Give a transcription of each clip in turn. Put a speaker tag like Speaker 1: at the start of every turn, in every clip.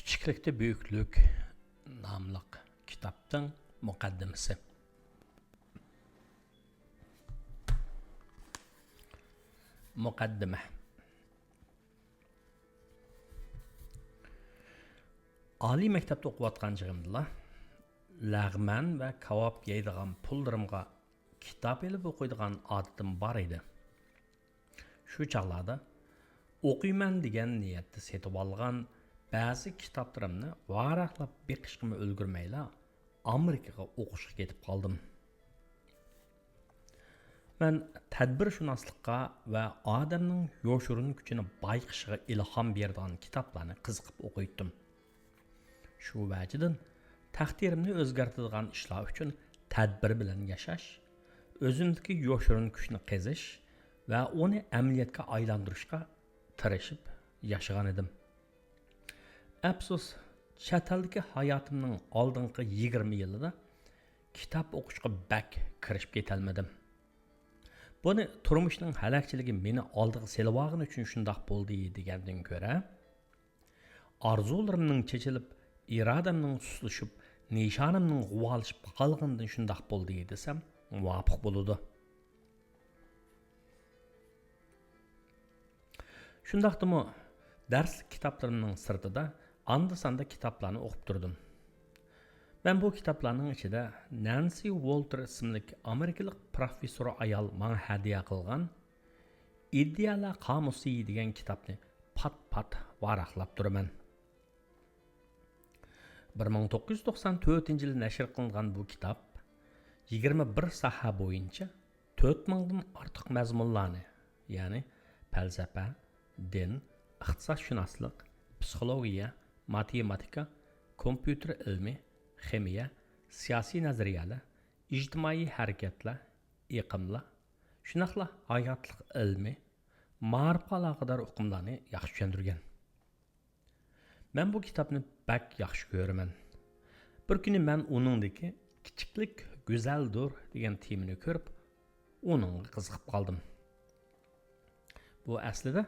Speaker 1: Kichiklikda buyukluk nomli kitobning muqaddimasi. Muqaddima. Oliy maktabda o'qiyotgan chig'imda lag'man va kavob yeydigan pullarimga kitob olib o'qiydigan odatim bor edi. Shu chog'larda o'qiyman degan niyatda setib olgan ba'zi kitoblarimni varaqlab beqishga ulgurmayla Amerikaga o'qishga ketib qoldim. Men tadbirshunoslikqa va odamning yo'shirin kuchini bayqishiga ilhom beradigan kitoblarni qiziqib o'qiydim. Shu vajidan taqdirimni o'zgartiradigan ishlar uchun tadbir bilan yashash, o'zimdagi yo'shirin kuchni qizish va uni amaliyotga aylantirishga tirishib yashagan edim. Afsus, chet eldagi hayotimning oldingi 20 yilida kitob o'qishga bak kirishib ketolmadim. Buni turmushning halakchiligi meni oldiga selvag'in uchun shundoq bo'ldi degandan ko'ra, orzularimning chechilib, irodamning suslashib, nishonimning g'uvolishib qolgandan shundoq bo'ldi desam, muvofiq bo'ladi. Shundaqdimi, darslik kitoblarimning sirtida anda-sanda kitoblarni o'qib turdim. Ben bu kitaplarning ichida Nancy Walter ismli Amerikalik professor ayol menga hadiya qilgan Idealar qomusi degan kitobni pat-pat varaqlab turaman. 1994-yilda nashr qilingan bu kitob 21 sahifa bo'yicha 4000 dan ortiq mazmunlarni, ya'ni falsafa, din, iqtisodshunoslik, psixologiya, matematika, kompyuter ilmi, ximiya, siyosiy nazariyalar, ijtimoiy harakatlar, iqimlar, shunaqla hayotlik ilmi, ma'rifat aloqador o'qimlarni yaxshi tushuntirgan. Men bu kitobni bak yaxshi ko'raman. Bir kuni men uningdagi kichiklik go'zaldir degan temini ko'rib, uningga qiziqib qoldim. Bu aslida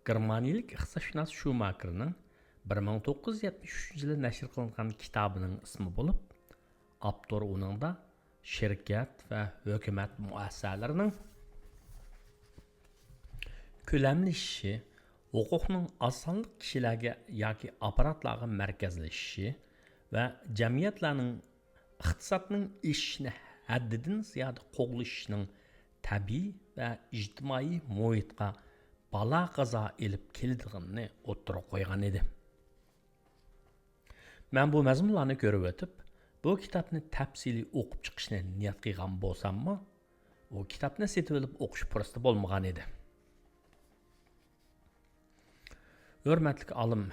Speaker 1: Germaniyalik iqtisodshunos Schumacherning 1973-yilda nashr qilingan kitobining ismi bo'lib, avtor uningda shirkat va hukumat muassasalarining ko'lamlashishi, huquqning osonlik kishilarga yoki apparatlarga markazlashishi va jamiyatlarning iqtisodning ishini haddidan ziyoda qo'g'lishining tabiiy va ijtimoiy muhitga balo qazo elib keladiganini o'ttirib qo'ygan edi. Men bu mazmunlarni ko'rib o'tib, bu kitobni tafsiliy o'qib chiqishni niyat qilgan bo'lsam-mu, u kitobni setib olib o'qish fursati bo'lmagan edi. Hurmatli olim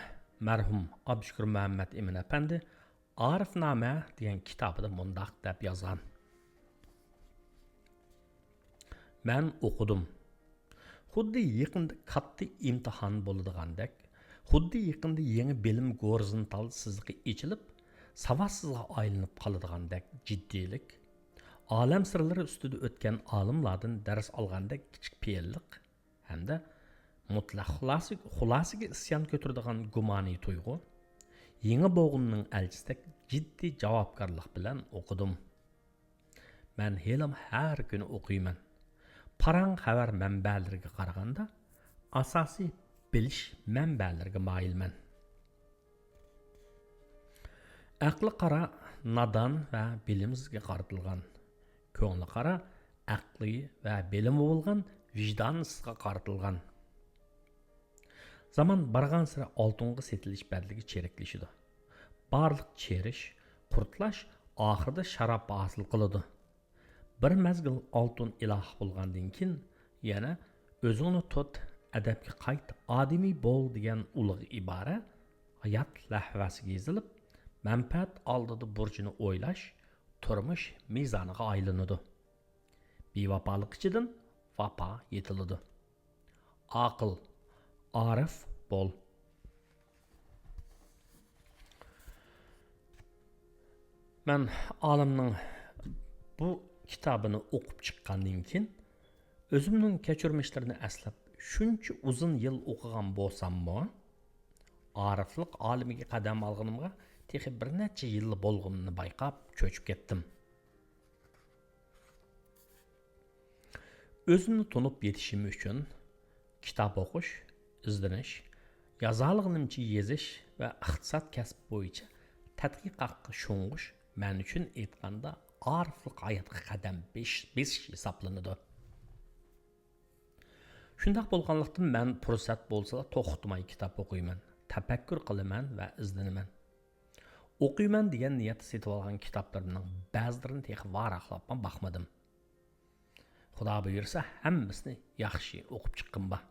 Speaker 1: marhum Abshukur Muhammad Emin apandi Arifnoma degan kitobida mundaq deb yozgan. Men o'qidim. Xuddi yaqinda katta imtihon bo'ladigandek, xuddi yaqinda yangi bilim go'rizontal sizliqi ichilib, savodsizga aylanib qoladigandek jiddiylik, olam sirlari ustida o'tgan olimlardan dars olgandek kichik peyillik hamda mutlaq xulosiga isyon ko'taradigan gumoniy tuyg'u, yangi bo'g'inning elchisidek jiddiy javobgarlik bilan o'qidim. Men helim har kuni o'qiyman. Parang xabar manbalariga qaraganda asosiy bilish manbalariga moyilman. Aqli qara nadon va bilimsizga qaratilgan. Ko'ngli qara aqli va bilimi bo'lgan vijdonsizga qaratilgan. Zaman bargan sira oltinga setilish badligi cheriklishidi. Barliq cherish, qurtlash oxirida sharob hosil qiladi. Bir mezgil oltin iloh bo'lgandan keyin yana o'zingni tut, adabga qayt, odimiy bo'l degan ulug' ibora hayot lahvasiga yezilib, manfaat oldida burchini o'ylash, turmush mezoniga aylanadi. Bevafolik ichidan vafo yetiladi. Aql, arif bo'l. Men olimning bu kitobini o'qib chiqqandan keyin o'zimning kechirmishlarini aslab shuncha uzun yil o'qigan bo'lsam-mu, ariflik olamiga qadam olganimga texi bir necha yil bo'lganini bayqab cho'chib ketdim. O'zimni tunib yetishim uchun kitob o'qish, izlanish, yozalg'inimcha yezish va iqtisod kasb bo'yicha tadqiqotga sho'ng'ish men uchun aytganda ariflik hayotga qadam besish hisoblanadi. Shundoq bo'lganlikdan men fursat bo'lsa to'xtamay kitob o'qiyman, tafakkur qilaman va izlanaman. O'qiyman degan niyatda setib olgan kitoblarimning ba'zilarini texi varaqlab baxmadim. Xudo buyursa hammasini yaxshi o'qib chiqqanman.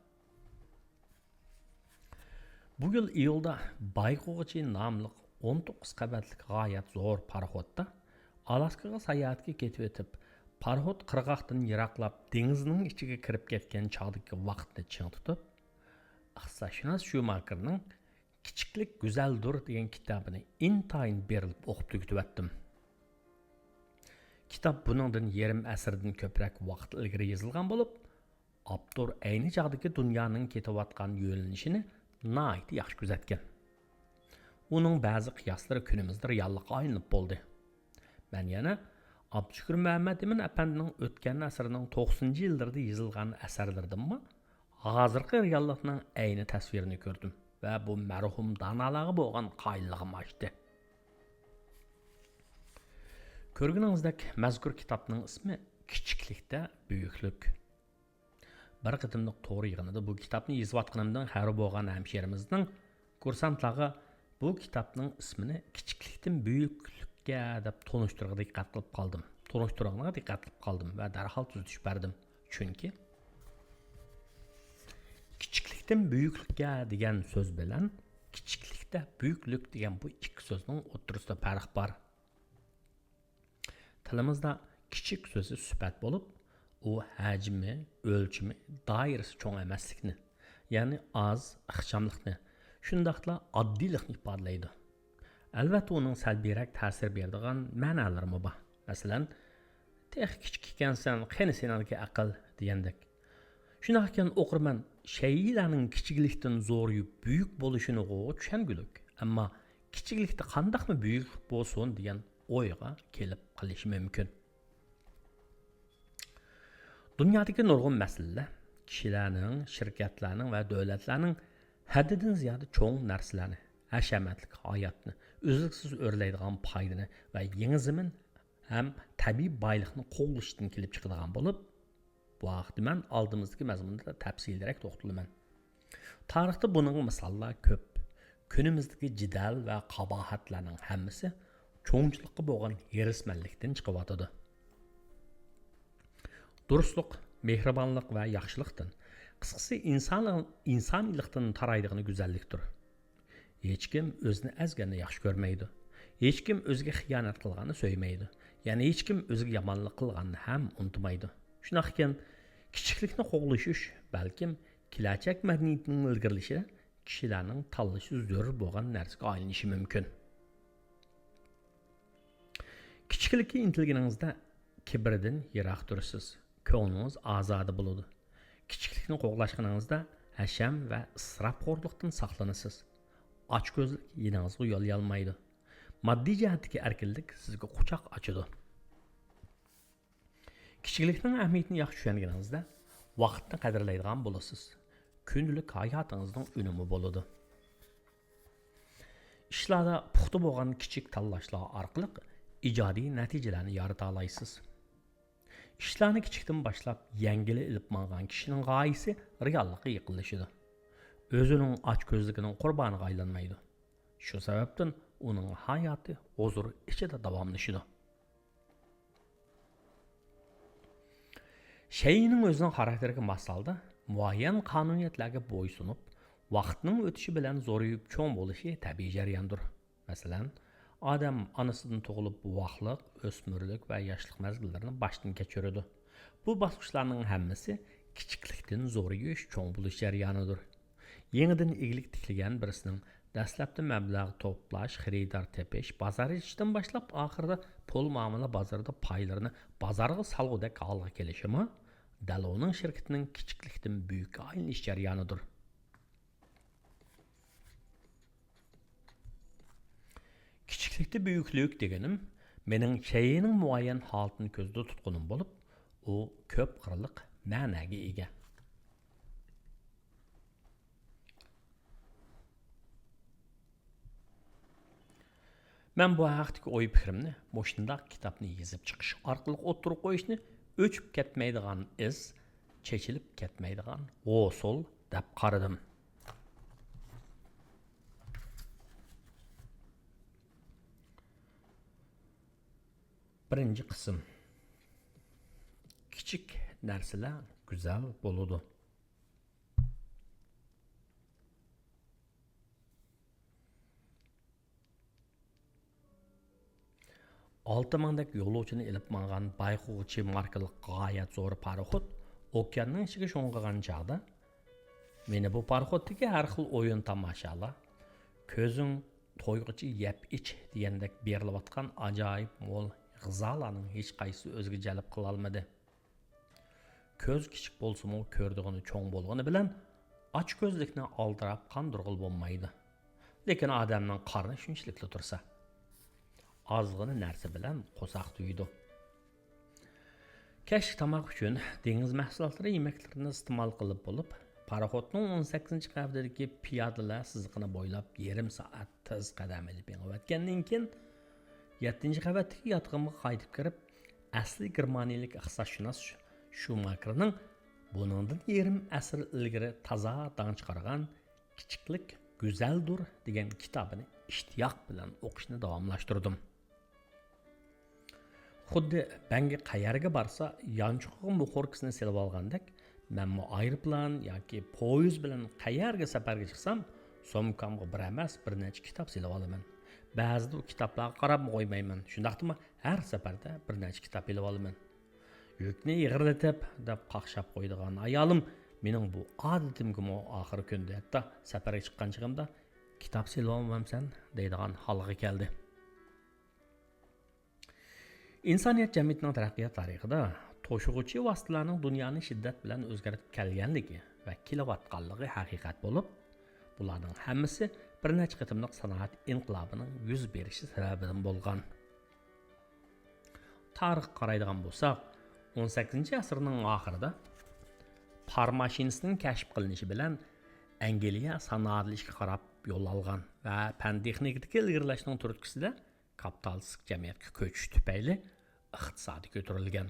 Speaker 1: Bu yil iyulda Bayqo'g'chi nomli 19 qavatli g'oyat zo'r paraxodda Alaskaga sayohatga ketib o'tib, paraxod qirg'oqdan yiroqlab dengizning ichiga kirib ketgan chog'dagi vaqtni ching tutib, ixtisosshunos Shumakerning Kichiklik go'zaldir degan kitobini intayin berilib o'qib tugatdim. Kitob buningdan yarim asrdan ko'proq vaqt ilgari yozilgan bo'lib, avtor ayni chog'dagi dunyoning ketayotgan yo'linishini nihoyat yaxshi kuzatgan. Uning ba'zi qiyoslari kunimizda reallikqa aylanib bo'ldi. Men yana Abdushukur Muhammad Emin apandining o'tgan asrning 90-yillarida yozilgan asarlaridanmi hozirgi reallikning ayni tasvirini ko'rdim va bu marhum donolarga bo'lgan qoyilligim oshdi. Ko'rganingizdek, mazkur kitobning ismi Kichiklikda buyuklik. Bir qitimliq to'g'ri yig'inida bu kitobni yozayotganimdan xabar bo'lgan hamshirimizning kursantlarga bu kitobning ismini Kichiklikdan buyuklikka deb tonishtirishga diqqat qilib qoldim va darhol tuzitish berdim. Chunki kichiklikdan buyuklikka degan so'z bilan kichiklikda buyuklik degan bu ikki so'zning o'rtasida farq bor. Tilimizda kichik so'zi sifat bo'lib, u hajmi, o'lchimi, doirasi cho'ng emaslikni, ya'ni oz, ixchamlikni, shundaqla oddiylikni ifodalaydi. Albatta uning salbiyroq ta'sir beradigan ma'nolari bor. Masalan, "Tex kichik ekansan, qani senga aql" degandek. Shunaq ekan o'qirman shaylarning kichiklikdan zo'rayib buyuk bo'lishini tushungulik, ammo kichiklikda qandaqmi buyuk bo'lsin degan o'yga kelib qilishi mumkin. Dunyodagi nurg'un masalalar kishilarning, shirkatlarning va davlatlarning haddidan ziyoda cho'ng narsalarni, hashamatli hayotni, uzluksiz o'rlaydigan foydani va yangi zamin ham tabiiy boylikni qo'llashdan kelib chiqadigan bo'lib, bu haqda men oldimizdagi mazmunda tafsilroq to'xtalaman. Tarixda buning misollar ko'p. Kunimizdagi jidal va qabohatlarning hammasi cho'ngchilikqa bo'lgan herismanlikdan chiqyotidi. Durustlik, mehribonlik va yaxshilikdan, qisqasi insoniylikdan taraydigan go'zallikdir. Hech kim o'zini azganni yaxshi ko'rmaydi. Hech kim o'ziga xiyonat qilganni so'ymaydi. Ya'ni hech kim o'ziga yomonlik qilganni ham unutmaydi. Shunaq ekan, kichiklikni qo'g'lishish balkim kelajak madaniyatining ilgarilishida kishilarning tanlashi zo'r bo'lgan narsaga aylanishi mumkin. Kichiklikka intilganingizda kibrdan yiroq tursiz. Ko'nglingiz ozodi bo'ladi. Kichiklikni qo'g'lashganingizda hasham va isrofxo'rlikdan saqlanasiz. Ochko'zlik yeningizga yo'l olmaydi. Moddiy jihatdagi erkinlik sizga quchoq ochadi. Kichiklikning ahamiyatini yaxshi tushunganingizda vaqtni qadrlaydigan bo'lasiz. Kundalik hayotingizning unumi bo'ladi. Ishlarda puxta bo'lgan kichik tanlashlar orqali ijodiy natijalarni yarata olasiz. Ishlarni kichikdan boshlab yangili ilib mangan kishining g'oyasi reallikqa yaqinlashadi. O'zining ochko'zligining qurboniga aylanmaydi. Shu sababdan uning hayoti huzur ichida davomlashadi. Shayning o'zining xarakteriga masalda muayyan qonuniyatlarga bo'ysunib, vaqtning o'tishi bilan zo'rayib cho'ng bo'lishi tabiiy jarayondir. Masalan, odam onasidan tug'ilib vaqtliq, o'smirlik va yoshlik mazgillarini boshdan kechiradi. Bu bosqichlarning hammasi kichiklikdan zo'rayish, cho'ng bo'lish jarayonidir. Yangidan eglik tiklagan birisining dastlabda mablag' to'plash, xaridor tepish, bozor ishdan boshlab oxirida pul muomala bozorida paylarini bozorga solg'udek holga kelishimi, Daloning shirkatining kichiklikdan buyuk aylanish jarayonidir. Kiçiklikdə böyüklük deganim mening şeyinin muayyan holatini ko'zda tutqunim bo'lib, u ko'p qirliq ma'naga ega. Men bu haqdagi o'y fikrimni mushundaq kitobni yozib chiqish orqali o'ttirib qo'yishni o'chib ketmaydigan iz, chechilib ketmaydigan g'o'sul deb qaradim. Birinci qism. Kichik narsalar go'zal bo'ladi. Olti mingdek yo'lovchini ilib mangan Bayquvchi markali g'oyat zo'r paraxod okeanning ichiga sho'ng'igan chog'da meni bu paraxoddagi har xil o'yin tomoshalar, ko'zing to'yg'ichi yeb ich degandek berilayotgan ajoyib mo'l g'izolarning hech qaysi o'ziga jalb qila olmadi. Ko'z kichik bo'lsa-mu, ko'rdig'ini cho'ng bo'lgani bilan och ko'zlikni oldirab qandirg'il bo'lmaydi. Lekin odamning qarni shunchlikla tursa, ozg'ini narsa bilan qo'saq tuydi. Kashk tomoq uchun dengiz mahsulotlari yemaklarni iste'mol qilib bo'lib, paraxodning 18-qavatidagi piyodalar siziqini bo'ylab yarim soat tez qadam ilib o'tgandan keyin 7-qavatdagi yotqinga qaytib kirib, asli germaniyalik iqtisodshunos Schumacherning buningdan yarim asr ilgari toza dong chiqargan Kichiklik go'zaldir degan kitobini ishtiyoq bilan o'qishni davomlashtirdim. Xuddi bangi qayerga borsa, yanchiqqa muxorkisini silib olgandek, men aeroplan yoki poyezd bilan qayerga safarga chiqsam, somkamga bir emas, bir necha kitob silib olaman. Ba'zida u kitoblarga qarab qo'ymayman. Shundaqmi, har safarda bir necha kitob ilib olaman. Yukni yig'irlatib deb qaqshab qo'ydigan ayolim mening bu odatimga oxirgi kunda hatto safarga chiqqan chig'imda kitob silib olmamsan deydigan holga keldi. İnsaniyat jamiyatining taraqqiyot tarixida to'shug'uchi vositalarning dunyoni shiddat bilan o'zgartirib kelganligi va kelayotganligi haqiqat bo'lib, bularning hammasi bir necha qitimliq sanoat inqilobining yuz berishi sababidan bo'lgan. Tarix qaraydigan bo'lsak, 18-asrning oxirida par mashinasining kashf qilinishi bilan Angliya sanoatlashga qarab yo'l olgan va fan texnikadagi ilgirlashning turtkisida kapitalistik jamiyatga ko'chish tufayli iqtisodiy ko'tarilgan.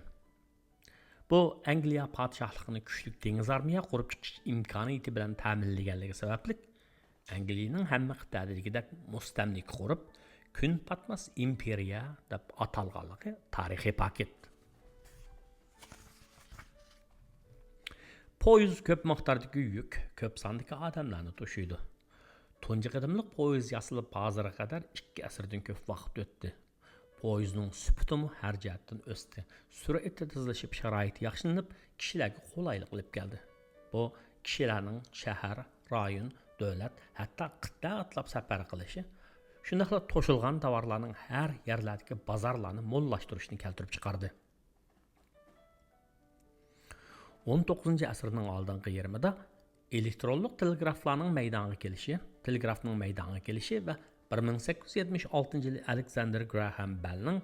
Speaker 1: Bu Angliya podshohligini kuchli dengiz armiya qurib chiqish imkoniyati bilan ta'minlaganligi sababli Angliyaning hamma qit'adagidek mustamlik qurib, kun patmas imperiya deb atalganligi tarixiy paket. Poyezd ko'p miqdordagi yuk, ko'p sondagi odamlarni to'shiydi. Tunji qadimliq poyezd yasilib hozirga qadar 2 asrdan ko'p vaqt o'tdi. Poyezdning sifati har jihatdan o'sdi. Sur'ati tezlashib, sharoiti yaxshilanib, kishilarga qulaylik qilib keldi. Bu kishilarning shahar, rayon, davlat, hatto qit'a atlab safar qilishi, shundaqla to'shilgan tovarlarning har yerlardagi bozorlarni mo'llashtirishni keltirib chiqardi. 19-asrning oldingi yarmida elektronlik telegraflarning maydonga kelishi va 1876-yili Alexander Graham Bellning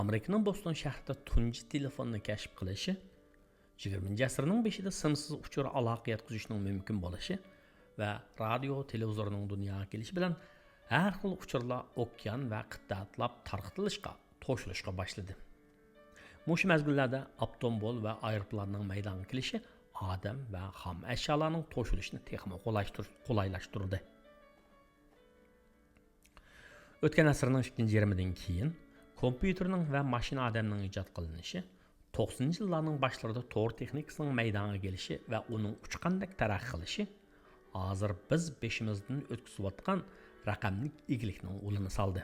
Speaker 1: Amerikaning Boston shahrida tunji telefonni kashf qilishi, 20-asrning 5-ida simsiz uchur aloqa yetkazishning mumkin bo'lishi va radio televizorning dunyoga kelishi bilan har xil uchurlar okean va qit'atlab tarqatilishga, to'shilishga boshladi. Mush mezgillarda avtomobil va aeroplanning maydonga kelishi odam va xom ashyolarning to'shilishini texnik qulaylashtirdi. O'tgan asrning 2-yarmidan keyin kompyuterning va mashina odamning ijod qilinishi, 90-yillarning boshlarida to'r texnikasining maydonga kelishi va uning uchqandek taraqqiy qilishi hozir biz beshimizdan o'tkazayotgan raqamlik eglikning o'lini soldi.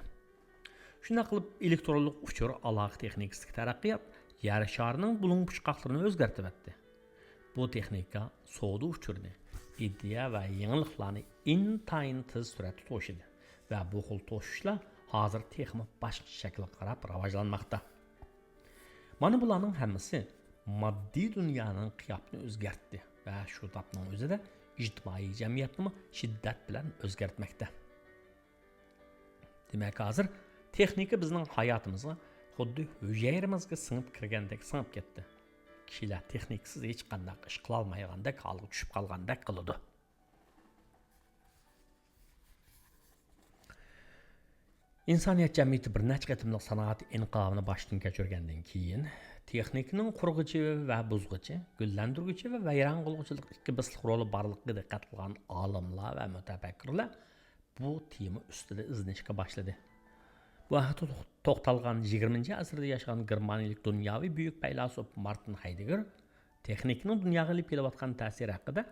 Speaker 1: Shunday qilib, elektronlik uchur aloqa texnikasidagi taraqqiyot yer sharining bulung-puchqoqlarini o'zgartirdi. Bu texnika savdo uchurini, idea va yangiliklarni intayin tez suratda to'shidi va bu xil to'shishlar hozir texnik boshqa shaklga qarab rivojlanmoqda. Mana bularning hammasi moddiy dunyoning qiyofasini o'zgartdi va shu topning o'zida ijtimoiy jamiyatni shiddat bilan o'zgartmoqda. Demak, hozir texnika bizning hayotimizga xuddi hujayramizga singib kirgandek singib ketdi. Kishilar texniksiz hech qanday ish qila olmaygandek holga tushib qolgandek qiladi. İnsaniyat cəmiyyəti bir neçə qətimlik sanaat inqilabını başdan keçirgəndən keyin texnikinin qurğucu və buzğucu, gülləndirgücü və vəyran qılğıcılıq iki bislik rolu barlıqı diqqət qılğan alimlar və mütəfəkkirlər bu tema üstüdə izlənişə başladı. Bu haqda toxtalğan 20-ci əsrdə yaşayan Germaniyalik dünyavi böyük faylasuf Martin Heidegger texnikinin dünyaya ilib kelayotgan təsiri haqqında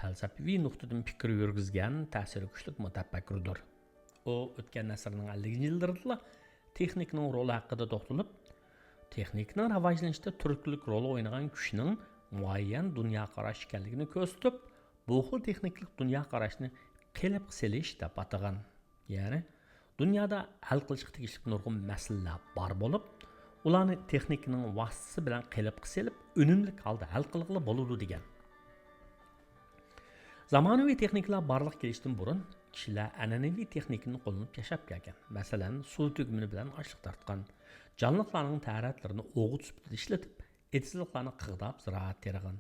Speaker 1: fəlsəfi nöqtədən fikir yürgüzgən təsiri güclük mütəfəkkirdir. O o'tgan asrning 50 yillarida texnikning roli haqida to'xtalib, texnikning rivojlanishida turklik rol o'ynagan kuchning muayyan dunyoqarash ekanligini ko'rsatib, bu xil texniklik dunyoqarashni qilib selish deb atagan. Ya'ni dunyoda hal qilishga tegishli nurg'un masalalar bor bo'lib, ularni texnikning vositasi bilan qilib selib, unumli holda hal qilg'ili bo'ladi degan. Zamonaviy texniklar barliq kelishdan burun kishilar an'anaviy texnikani qo'llanib yashab kelgan. Masalan, suv tugmini bilan ochliq tortgan, jonliqlarning taratlarini o'g'it sifatida ishlatib, etizliqlarni qig'dab ziroat tergan.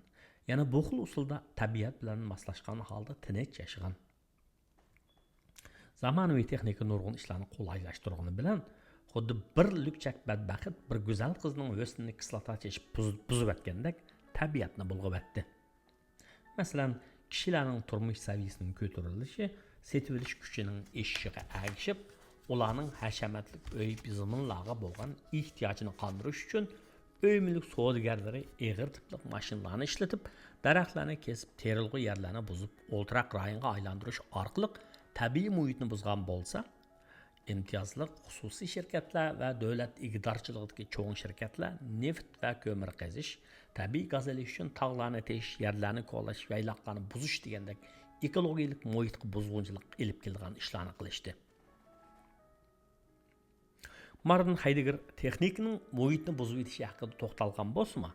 Speaker 1: Yana bu xil usulda tabiat bilan moslashgan holda tinch yashagan. Zamonaviy texnika nurg'un ishlarni qulaylashtirgani bilan xuddi bir lukchak badbaxt bir go'zal qizning husnini kislota cheshib buzib o'tgandek tabiatni bulg'ab o'tdi. Masalan, kishilarning turmush saviyasining ko'tarilishi setilish kuchining eshishiga ergishib, ularning hashamatli uy biziminlarga bo'lgan ehtiyojini qondirish uchun uy mulk savdogarlari eg'ir tipli mashinalarni ishlatib, daraxtlarni kesib, terilg'i yerlarni buzib, o'ltiraq rayonga aylantirish orqali tabiiy muhitni buzgan bo'lsa, imtiyozli xususiy shirkatlar va davlat ig'dorchiligidagi cho'ng shirkatlar neft va ko'mir qazish, tabiiy gaz olish uchun tog'larni tesh, yerlarni kovlash va yayloqlarni buzish degandek ekologik muhitga buzg'unchilik ilib kelgan ishlarni qilishdi. Martin Heidegger texnikning muhitni buzib etishi haqida to'xtalgan bo'lsa-mu,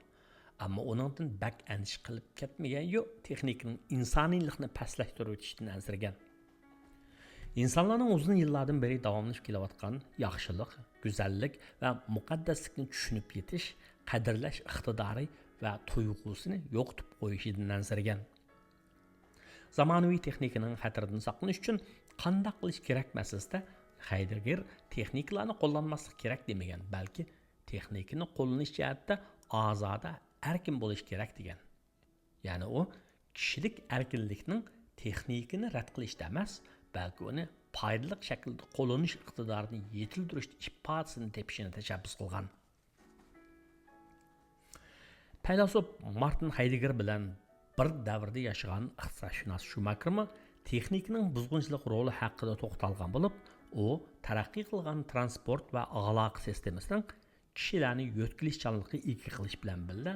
Speaker 1: ammo uningdan bak anish qilib ketmagan yo'q, texnikning insoniylikni pastlashtirib o'tishdan ansirgan. İnsanların uzun yıllardan beri davamlı kelayotgan yaxshilik, go'zallik va muqaddaslikni tushunib yetish, qadrlash iqtidori va tuyg'usini yo'qotib qo'yishidan ansirgan. Zamonaviy texnikaning xatiridan saqlanish uchun qanday qilish kerak masalasida Heidegger texnikalarni qo'llanmaslik kerak demagan, balki texnikani qo'llanish jihatda ozoda erkin bo'lish kerak degan. Ya'ni u kishilik erkinlikning texnikani rad qilishda emas, balki uni foydali shaklda qo'llanish iqtidorini yetildirish ifodasini tepishini tashabbus qilgan. Faylasuf Martin Heidegger bilan bir davrda yashagan iqtisodshunos Schumacher texnikaning buzg'unchilik roli haqida to'xtalgan bo'lib, u taraqqiy qilgan transport va aloqa sistemasining kishilarni yo'tkilishchanlikka ega qilish bilan birga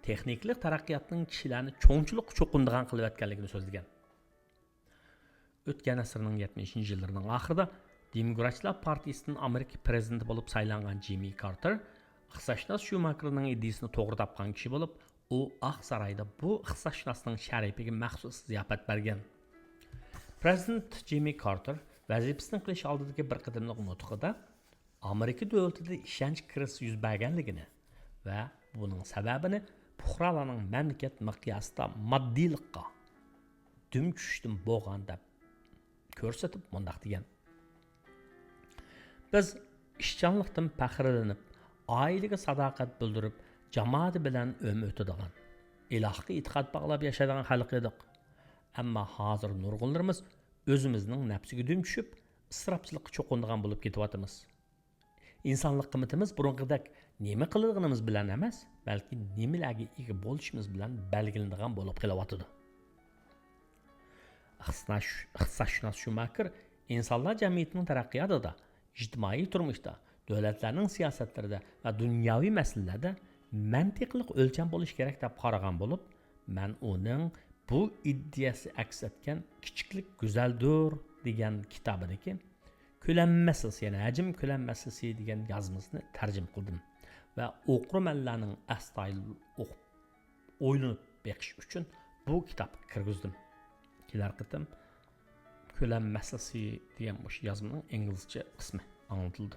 Speaker 1: texniklik taraqqiyotning kishilarni cho'ngchilik cho'qindigan qilib o'tganligini so'zlagan. O'tgan asrning 70-yillarining oxirida Demokratlar partiyasining Amerika prezidenti bo'lib saylangan Jimmy Carter iqtisodshunos Schumacherning ideyasini to'g'ri topgan kishi bo'lib, u Oq saroyda bu iqtisodshunosning sharifiga maxsus ziyofat bergan. Prezident Jimmy Carter vazifasini qilish oldidagi bir qadamlik nutqida Amerika davlatida ishonch krizi yuz berganligini va buning sababini fuqarolarning mamlakat miqyosida moddiylikqa dum tushishdan bo'lgan deb ko'rsatib mundaq degan. Biz ishchanlikdan faxrlanib, oilaga sadoqat bildirib, jamoat bilan ömür o'tadigan, ilohga e'tiqod bog'lab yashaydigan xalq edik. Ammo hozir nurg'unlarimiz o'zimizning nafsiga dum tushib, isrofchilikqa cho'qindigan bo'lib ketyapmiz. İnsanlik qiymatimiz burunqidek nima qilganimiz bilan emas, balki nimalarga ega bo'lishimiz bilan belgilanadigan bo'lib qelyapti. Iqtisodshunos Schumacher insonlar jamiyatining taraqqiyotida, ijtimoiy turmushda, davlatlarning siyosatlarida va dunyoviy masalalarda mantiqli o'lcham bo'lish kerak deb qaragan bo'lib, men uning bu ideyasi aks etgan kichiklik go'zaldir degan kitobidagi ko'lanmasiz, ya'ni hajm ko'lanmasisi degan yozmasini tarjim qildim va o'qirmanlarning astoydil o'qib o'ylanib beqish uchun bu kitobni kirgizdim. Kelar qitim ko'lanmasisi degan o'sha yozmaning inglizcha qismi anlatıldı.